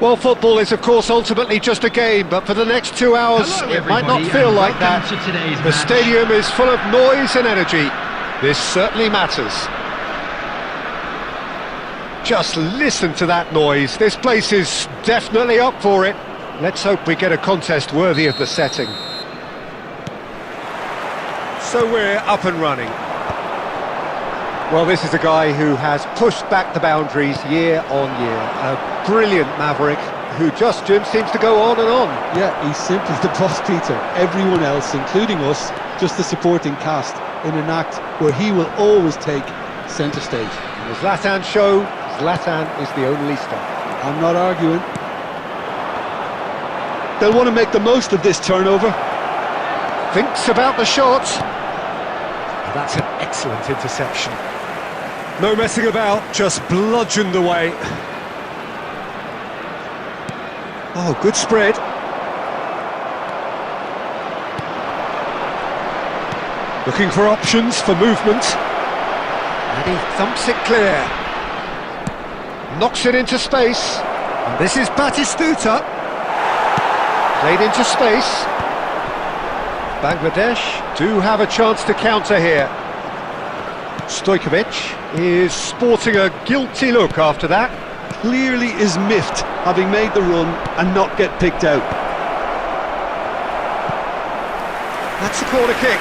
Well, football is, of course, ultimately just a game, but for the next 2 hours, it might not feel like that. The stadium is full of noise and energy. This certainly matters. Just listen to that noise. This place is definitely up for it. Let's hope we get a contest worthy of the setting. So we're up and running. Well, this is a guy who has pushed back the boundaries year on year. A brilliant maverick who just, Jim, seems to go on and on. Yeah, he's simply the boss, Peter. Everyone else, including us, just the supporting cast in an act where he will always take centre stage. And the Zlatan show, Zlatan is the only star. I'm not arguing. They'll want to make the most of this turnover. Thinks about the shot. That's an excellent interception. No messing about, just bludgeoned away. Oh, good spread. Looking for options for movement. And he thumps it clear. Knocks it into space. And this is Batistuta. Played into space. Bangladesh do have a chance to counter here. Stojkovic is sporting a guilty look after that. Clearly is miffed, having made the run and not get picked out. That's a corner kick.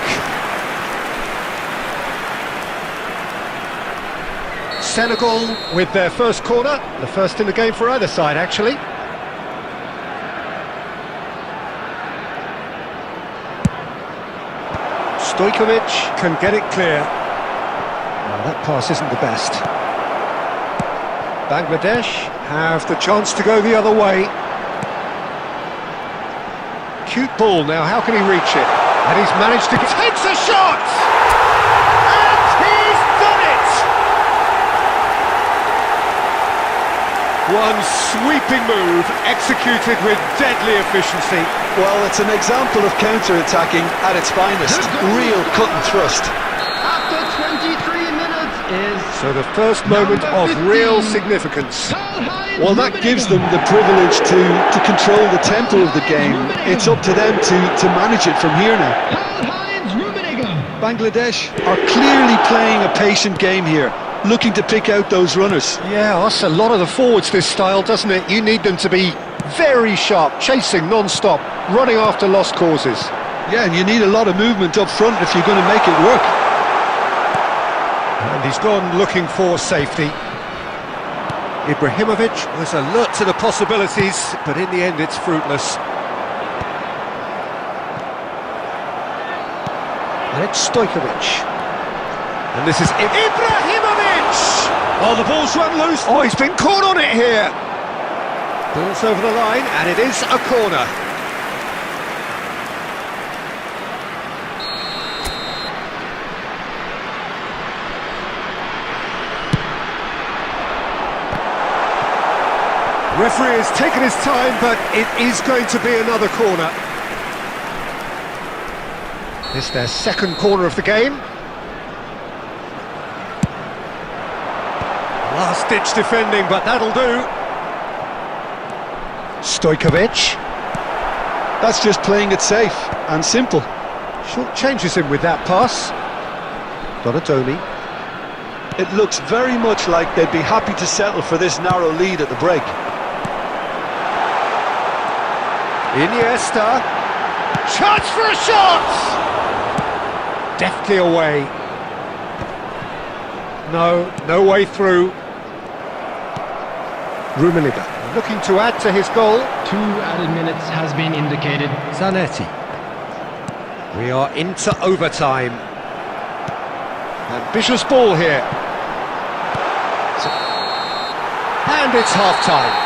Senegal with their first corner, the first in the game for either side, actually. Stojkovic can get it clear. Well, that pass isn't the best. Bangladesh have the chance to go the other way. Cute ball now, how can he reach it? And he's managed to get... Takes a shot! And he's done it! One sweeping move, executed with deadly efficiency. Well, it's an example of counter-attacking at its finest. Real cut and thrust. After 23 minutes is... So the first moment of real significance. Well, that gives them the privilege to control the tempo of the game. It's up to them to manage it from here now. Bangladesh are clearly playing a patient game here, looking to pick out those runners. Yeah, that's a lot of the forwards, this style, doesn't it? You need them to be very sharp, chasing non-stop, running after lost causes. Yeah, and you need a lot of movement up front if you're going to make it work. And he's gone looking for safety. Ibrahimovic was alert to the possibilities, but in the end it's fruitless. And it's Stojkovic. And this is Ibrahimovic! Oh, the ball's run loose. Oh, he's been caught on it here. Ball's over the line, and it is a corner. Referee has taken his time, but it is going to be another corner. This is their second corner of the game. Last-ditch defending, but that'll do. Stojkovic. That's just playing it safe and simple. Short changes him with that pass. Donatoni. It looks very much like they'd be happy to settle for this narrow lead at the break. Iniesta. Chance for a shot! Deftly away. No way through. Rummenigge looking to add to his goal. 2 added minutes has been indicated. Zanetti. We are into overtime. Ambitious ball here. And it's half-time.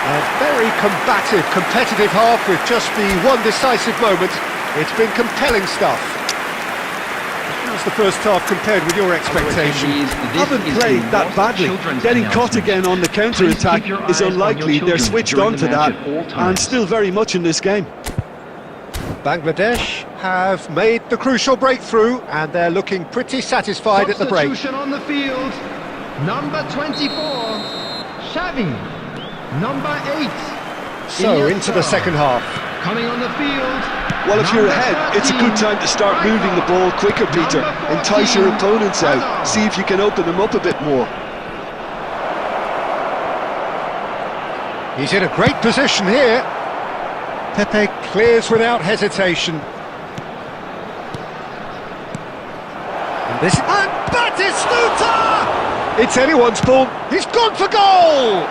A very combative, competitive half with just the one decisive moment. It's been compelling stuff. How's the first half compared with your expectations? Haven't played that badly. Getting caught again on the counter-attack is unlikely. They're switched on to that and still very much in this game. Bangladesh have made the crucial breakthrough and they're looking pretty satisfied at the break. Substitution on the field. Number 24, Xavi. Number 8. So, into the second half. Coming on the field. Well, if you're number ahead, it's a 13, good time to start moving the ball quicker, Peter. Number Entice your 14, opponents out. Hazard. See if you can open them up a bit more. He's in a great position here. Pepe clears without hesitation. And this... And Batistuta! It's anyone's ball. He's gone for goal!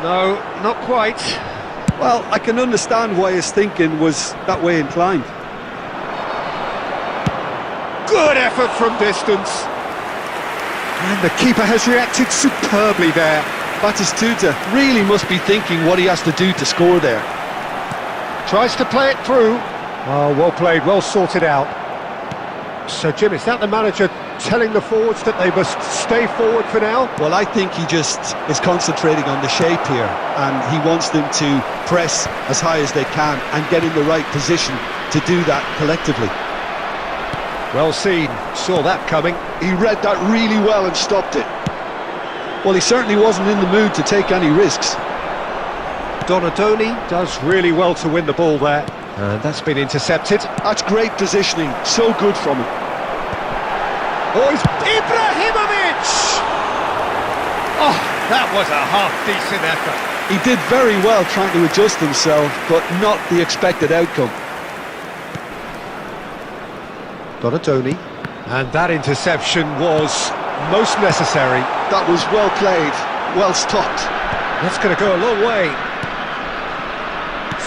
No, not quite. Well, I can understand why his thinking was that way inclined. Good effort from distance. And the keeper has reacted superbly there. Batistuta really must be thinking what he has to do to score there. Tries to play it through. Oh, well played, well sorted out. So, Jim, is that the manager telling the forwards that they must stay forward for now? Well, I think he just is concentrating on the shape here, and he wants them to press as high as they can and get in the right position to do that collectively. Well seen, saw that coming. He read that really well and stopped it. Well, he certainly wasn't in the mood to take any risks. Donadoni does really well to win the ball there. And that's been intercepted. That's great positioning, so good from him. Oh, it's Ibrahimovic! Oh, that was a half-decent effort. He did very well trying to adjust himself, but not the expected outcome. Donadoni. And that interception was most necessary. That was well played, well stopped. That's going to go a long way.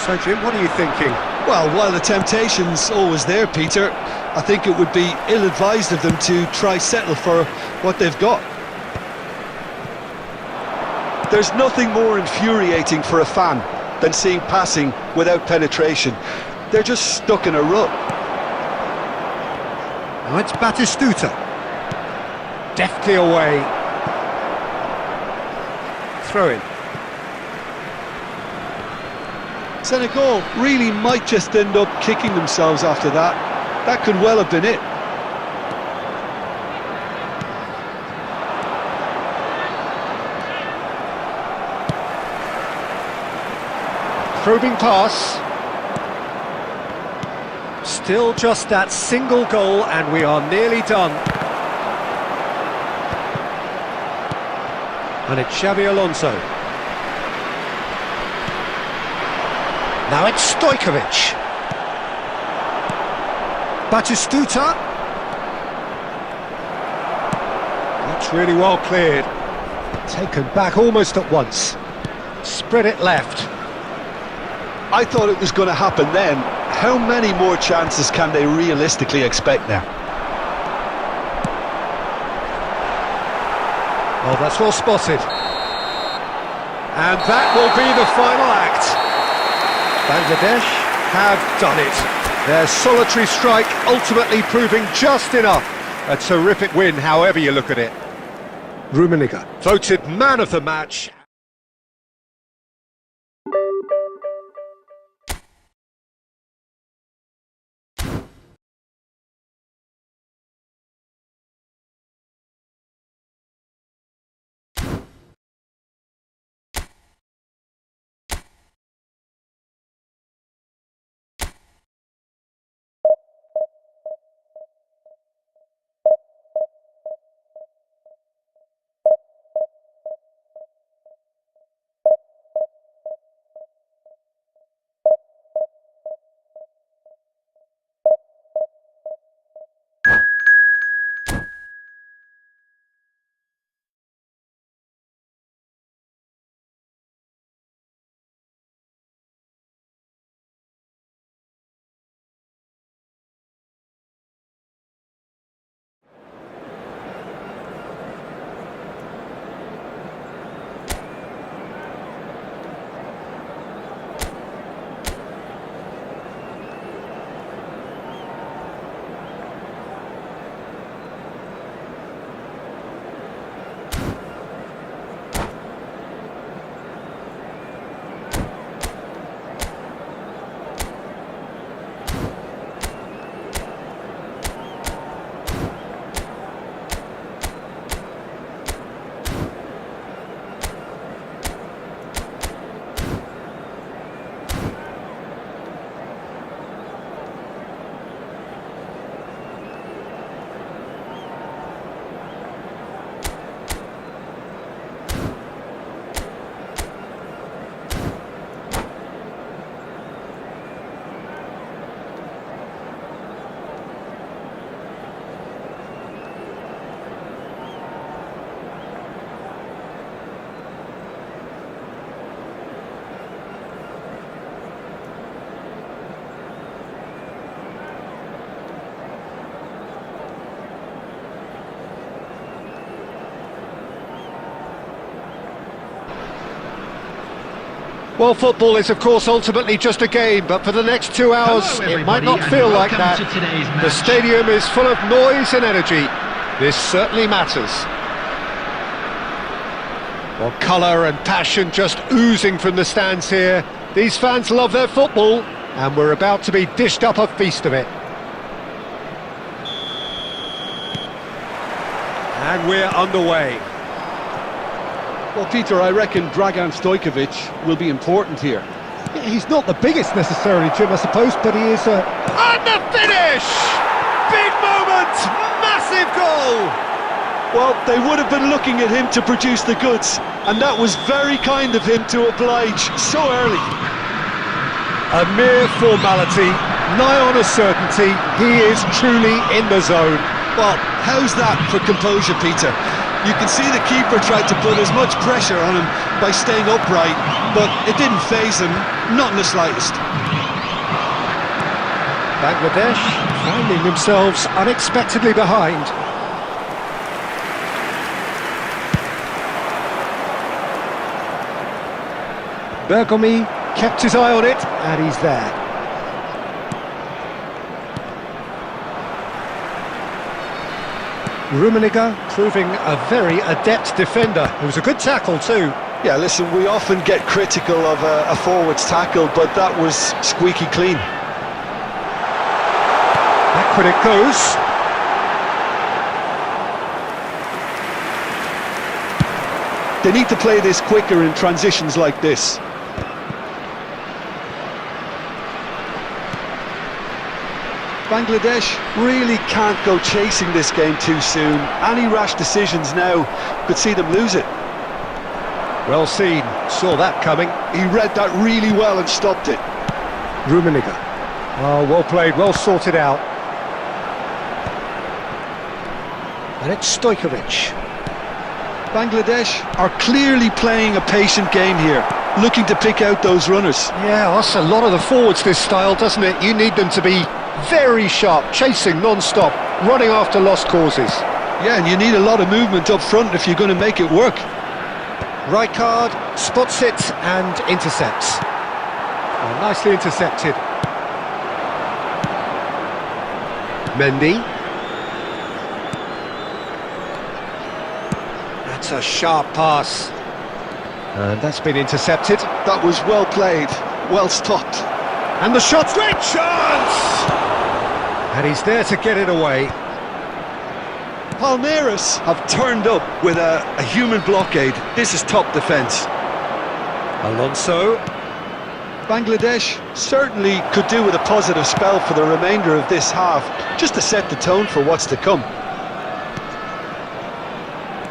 So, Jim, what are you thinking? Well, while the temptation's always there, Peter, I think it would be ill-advised of them to try settle for what they've got. There's nothing more infuriating for a fan than seeing passing without penetration. They're just stuck in a rut. Now it's Batistuta. Deftly away. Throw in. Senegal really might just end up kicking themselves after that. That could well have been it. Probing pass. Still just that single goal and we are nearly done. And it's Xabi Alonso. Now it's Stojkovic. Batistuta. That's really well cleared. Taken back almost at once. Spread it left. I thought it was going to happen then. How many more chances can they realistically expect now? Oh, that's well spotted. And that will be the final act. Bangladesh have done it. Their solitary strike ultimately proving just enough. A terrific win, however you look at it. Rummenigge, voted man of the match. Well, football is, of course, ultimately just a game, but for the next 2 hours, Hello, it might not everybody, feel and like welcome that. to today's The match. stadium is full of noise and energy. This certainly matters. Well, colour and passion just oozing from the stands here. These fans love their football, and we're about to be dished up a feast of it. And we're underway. Well, Peter, I reckon Dragan Stojkovic will be important here. He's not the biggest necessarily, Jim, I suppose, but he is a... And the finish! Big moment! Massive goal! Well, they would have been looking at him to produce the goods, and that was very kind of him to oblige so early. A mere formality, nigh on a certainty, he is truly in the zone. Well, how's that for composure, Peter? You can see the keeper tried to put as much pressure on him by staying upright, but it didn't faze him, not in the slightest. Bangladesh finding themselves unexpectedly behind. Bergomi kept his eye on it, and he's there. Rummenigge proving a very adept defender. It was a good tackle too. Yeah, listen, we often get critical of a forward's tackle, but that was squeaky clean. Backward it goes. They need to play this quicker in transitions like this. Bangladesh really can't go chasing this game too soon. Any rash decisions now could see them lose it. Well seen, saw that coming. He read that really well and stopped it. Rummenigge. Oh, well played, well sorted out. And it's Stojkovic. Bangladesh are clearly playing a patient game here, looking to pick out those runners. Yeah, that's a lot of the forwards, this style, doesn't it? You need them to be very sharp, chasing non-stop, running after lost causes. Yeah, and you need a lot of movement up front if you're going to make it work. Rijkaard spots it and intercepts. Oh, nicely intercepted. Mendy. That's a sharp pass. And that's been intercepted. That was well played, well stopped. And the shot's great chance! And he's there to get it away. Palmeiras have turned up with a human blockade. This is top defence. Alonso. Bangladesh certainly could do with a positive spell for the remainder of this half, just to set the tone for what's to come.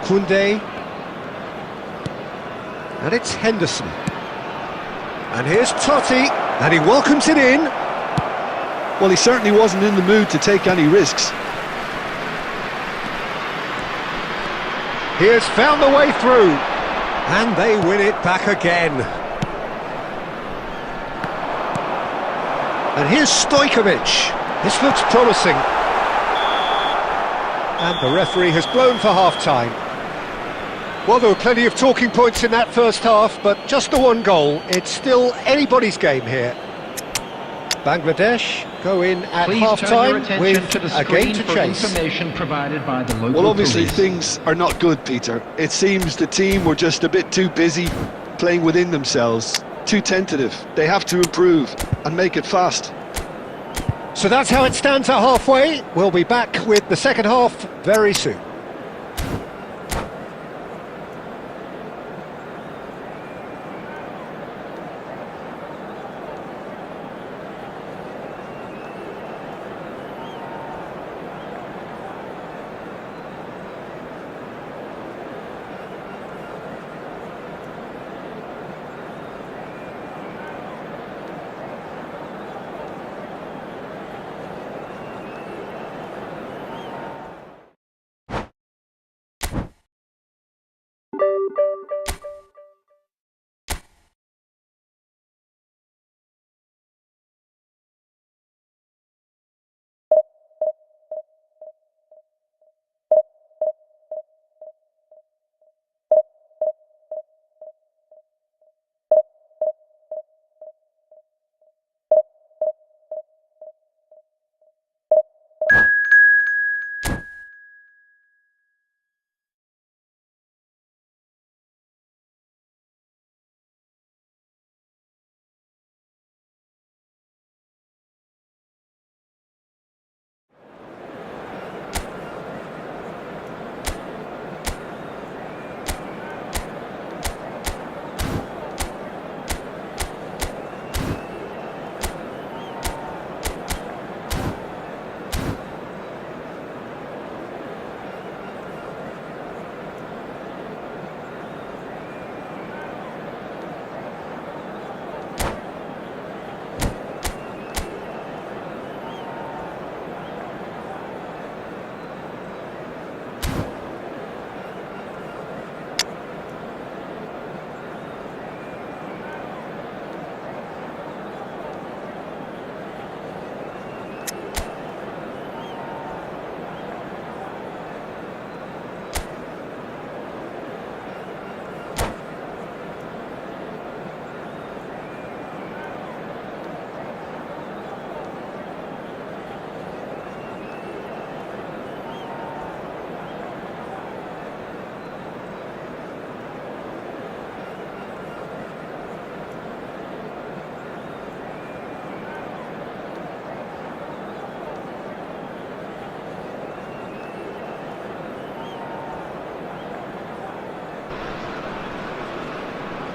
Koundé. And it's Henderson. And here's Totti, and he welcomes it in. Well, he certainly wasn't in the mood to take any risks. He has found the way through, and they win it back again. And here's Stojkovic. This looks promising. And the referee has blown for half-time. Well, there were plenty of talking points in that first half, but just the one goal. It's still anybody's game here. Bangladesh go in at half-time with a game to chase. Information provided by the local Well, obviously police. things are not good, Peter. It seems the team were just a bit too busy playing within themselves, too tentative. They have to improve and make it fast. So that's how it stands at halfway. We'll be back with the second half very soon.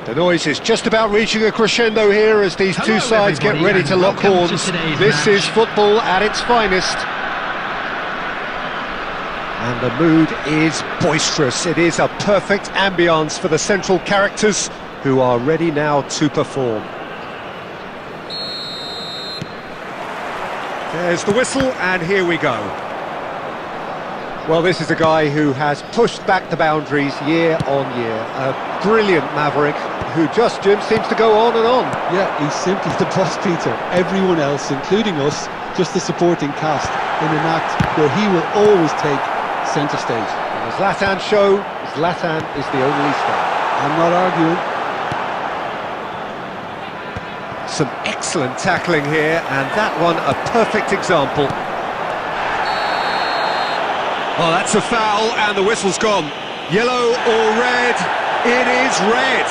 The noise is just about reaching a crescendo here as these two sides get ready to lock horns. This is football at its finest. And the mood is boisterous. It is a perfect ambience for the central characters who are ready now to perform. There's the whistle, and here we go. Well, this is a guy who has pushed back the boundaries year on year. A brilliant maverick who just, Jim, seems to go on and on. Yeah, he's simply the boss, Peter. Everyone else, including us, just the supporting cast in an act where he will always take centre stage. And the Zlatan show, Zlatan is the only star. I'm not arguing. Some excellent tackling here, and that one a perfect example. Oh, that's a foul, and the whistle's gone. Yellow or red? It is red.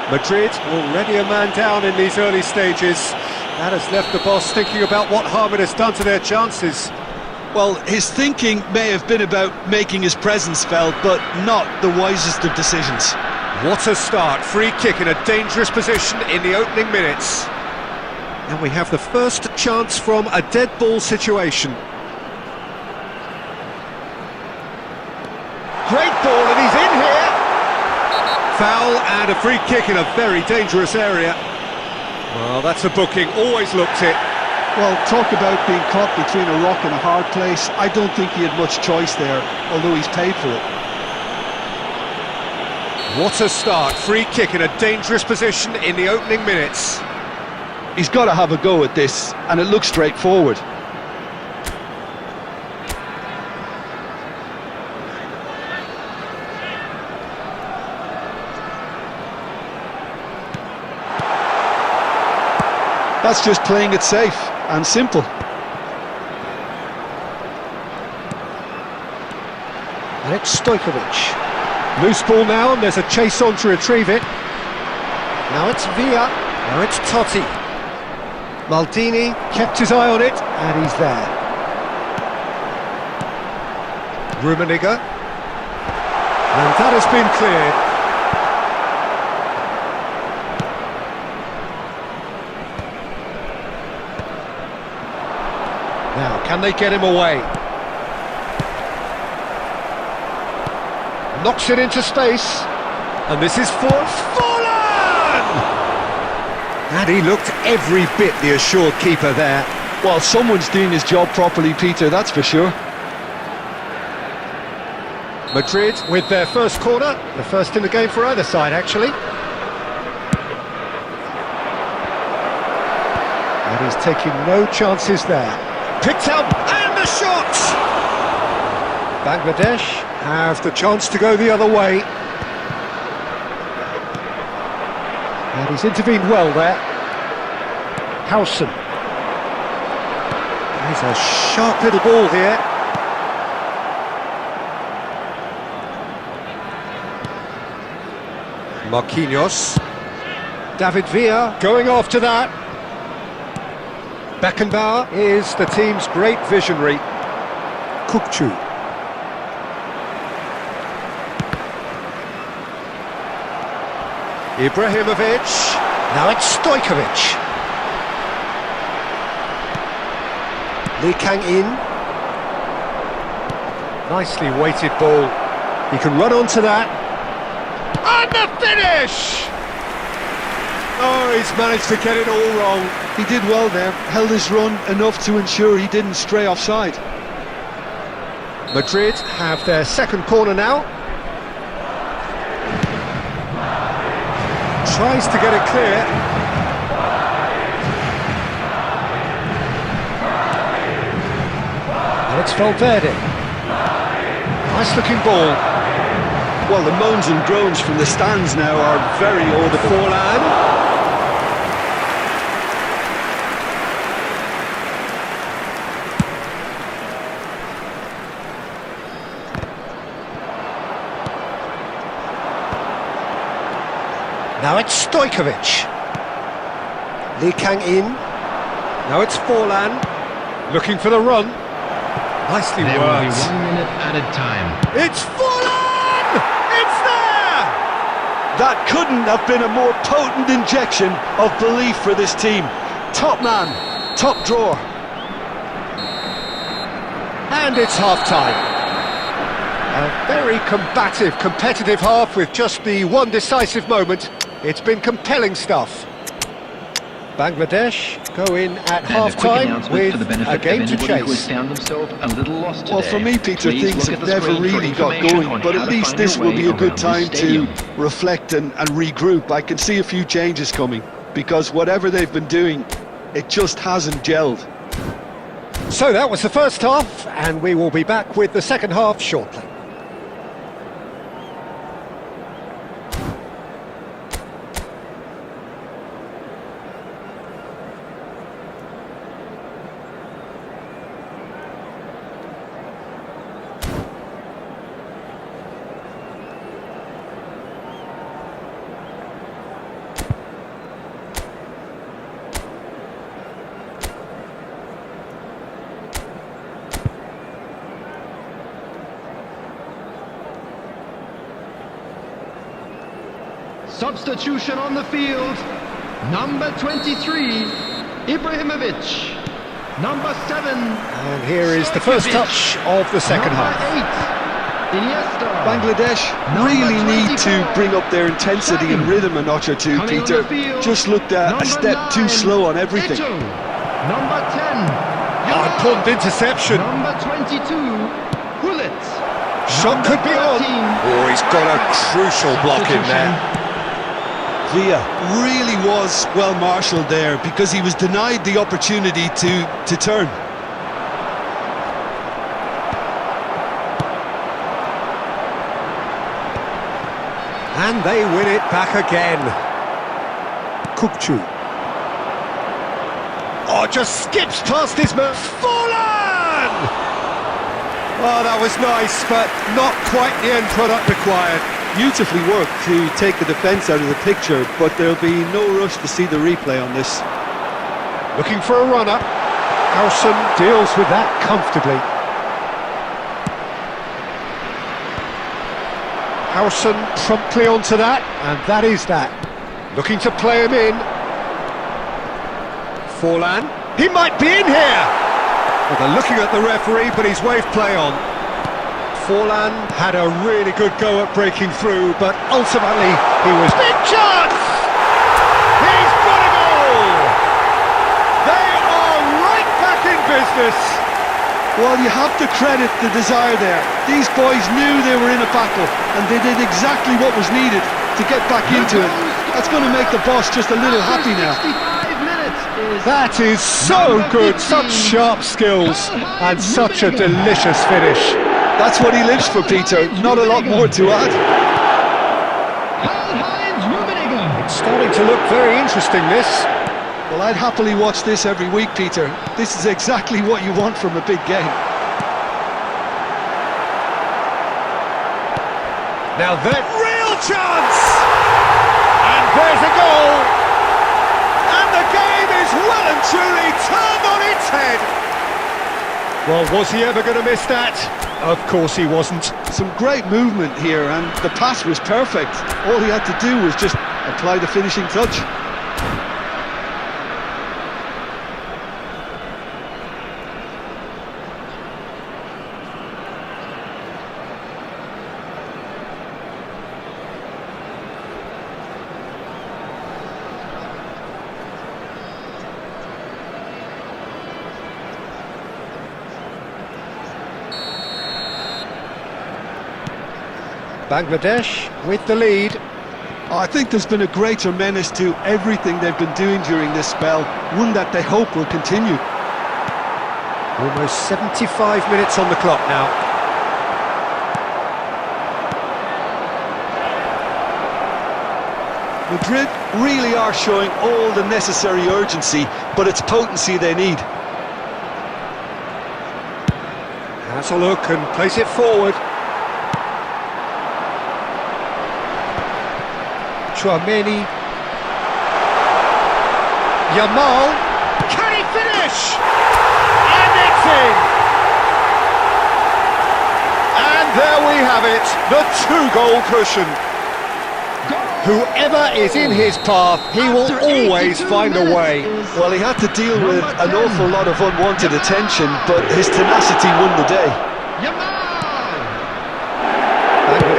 Madrid already a man down in these early stages. That has left the boss thinking about what harm it has done to their chances. Well, his thinking may have been about making his presence felt, but not the wisest of decisions. What a start. Free kick in a dangerous position in the opening minutes. And we have the first chance from a dead ball situation. Great ball, and he's in here! Foul and a free kick in a very dangerous area. Well, that's a booking, always looked it. Well, talk about being caught between a rock and a hard place. I don't think he had much choice there, although he's paid for it. What a start, free kick in a dangerous position in the opening minutes. He's got to have a go at this, and it looks straightforward. That's just playing it safe and simple. And it's Stojkovic. Loose ball now, and there's a chase on to retrieve it. Now it's Villa, now it's Totti. Maldini kept his eye on it, and he's there. Rummenigge. And that has been cleared. Now, can they get him away? Knocks it into space. And this is for Forlan! And he looked every bit the assured keeper there. Well, someone's doing his job properly, Peter, that's for sure. Madrid with their first corner. The first in the game for either side, actually. And he's taking no chances there. Picked up, and the shot! Bangladesh have the chance to go the other way. And he's intervened well there. Howson. He's a sharp little ball here. Marquinhos. David Villa going after that. Beckenbauer is the team's great visionary. Kukçu. Ibrahimovic. Now it's Stojkovic. Lee Kang-in. Nicely weighted ball. He can run onto that. And the finish! Oh, he's managed to get it all wrong. He did well there, held his run enough to ensure he didn't stray offside. Madrid have their second corner now. Tries to get it clear. And it's Valverde. Nice looking ball. Well, the moans and groans from the stands now are very audible. Forlan. Now it's Stojkovic. Lee Kang-in. Now it's Forlan. Looking for the run. Nicely There will be worked. 1 minute added time. It's Forlan! It's there! That couldn't have been a more potent injection of belief for this team. Top man, top drawer. And it's half-time. A very combative, competitive half with just the one decisive moment. It's been compelling stuff. Bangladesh go in at half-time with a game to chase. Well, for me, Peter, things have never really got going, but at least this will be a good time to reflect and regroup. I can see a few changes coming, because whatever they've been doing, it just hasn't gelled. So that was the first half, and we will be back with the second half shortly. Substitution on the field. Number 23, Ibrahimovic. Number 7. And here is the first touch of the second half. Number 8, Iniesta. Bangladesh really need to bring up their intensity and rhythm a notch or two, Peter. Just looked a step too slow on everything. Ito. Number 10. Oh, important interception. Number 22, Hullet. Shot could be on. Oh, he's got a crucial block in there. Villa really was well marshalled there because he was denied the opportunity to turn. And they win it back again. Kukcu. Oh, just skips past his man. Fallen! Oh, that was nice, but not quite the end product required. Beautifully worked to take the defence out of the picture, but there'll be no rush to see the replay on this. Looking for a runner. Howson deals with that comfortably. Howson promptly onto that, and that is that. Looking to play him in. Forlan. He might be in here! Well, they're looking at the referee, but he's waved play on. Forlan had a really good go at breaking through, but ultimately he was... Big chance! He's got a goal! They are right back in business! Well, you have to credit the desire there. These boys knew they were in a battle, and they did exactly what was needed to get back into it. That's going to make the boss just a little happy now. That is so good, such sharp skills, and such a delicious finish. That's what he lives for, Peter. Not a lot more to add. It's starting to look very interesting, this. Well, I'd happily watch this every week, Peter. This is exactly what you want from a big game. Now that real chance! And there's a goal! And the game is well and truly turned on its head! Well, was he ever going to miss that? Of course he wasn't. Some great movement here, and the pass was perfect. All he had to do was just apply the finishing touch. Bangladesh with the lead. I think there's been a greater menace to everything they've been doing during this spell, one that they hope will continue. Almost 75 minutes on the clock now. Madrid really are showing all the necessary urgency, but it's potency they need. Has a look and plays it forward. Chouameni. Yamal. Can he finish? And it's in! And there we have it, the two-goal cushion. Goal! Whoever is in his path, he will After always 82 find a way. minutes is Well, he had to deal with number an 10. awful lot of unwanted attention, but his tenacity won the day. Yamal!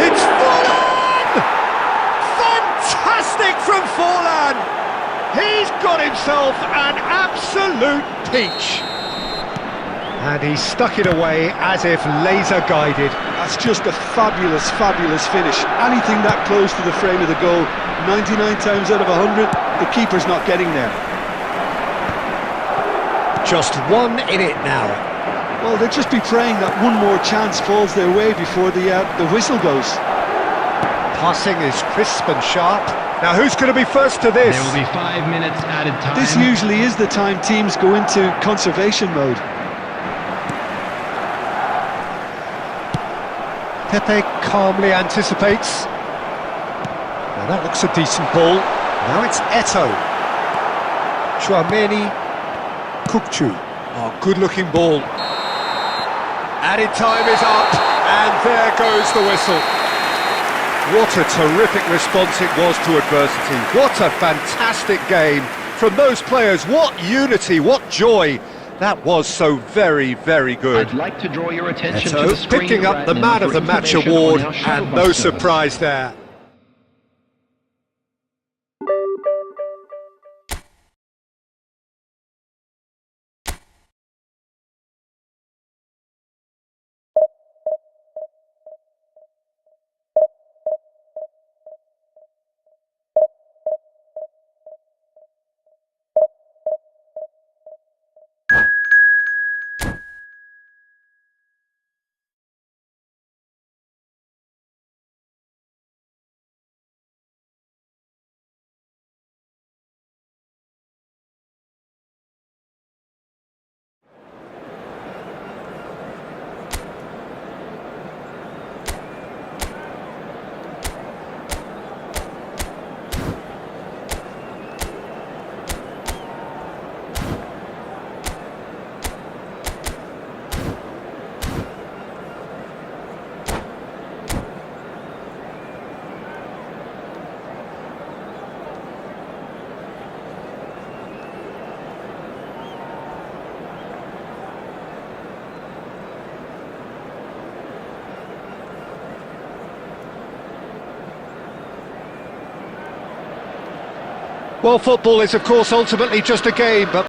It's Forlan! Fantastic from Forlan! He's got himself an absolute peach. And he stuck it away as if laser-guided. That's just a fabulous, fabulous finish. Anything that close to the frame of the goal, 99 times out of 100, the keeper's not getting there. Just 1 in it now. Well, they'll just be praying that one more chance falls their way before the whistle goes. Passing is crisp and sharp. Now who's going to be first to this? There will be 5 minutes added time. This usually is the time teams go into conservation mode. Pepe calmly anticipates. Now that looks a decent ball. Now it's Eto. Chouameni, Kukçu. Oh, good-looking ball. Added time is up, and there goes the whistle. What a terrific response it was to adversity. What a fantastic game from those players. What unity, what joy. That was so very, very good. I'd like to draw your attention to the Eto screen picking up the right Man now of the for Match information award, on our shuttle and bus no service. surprise there. Well, football is, of course, ultimately just a game, but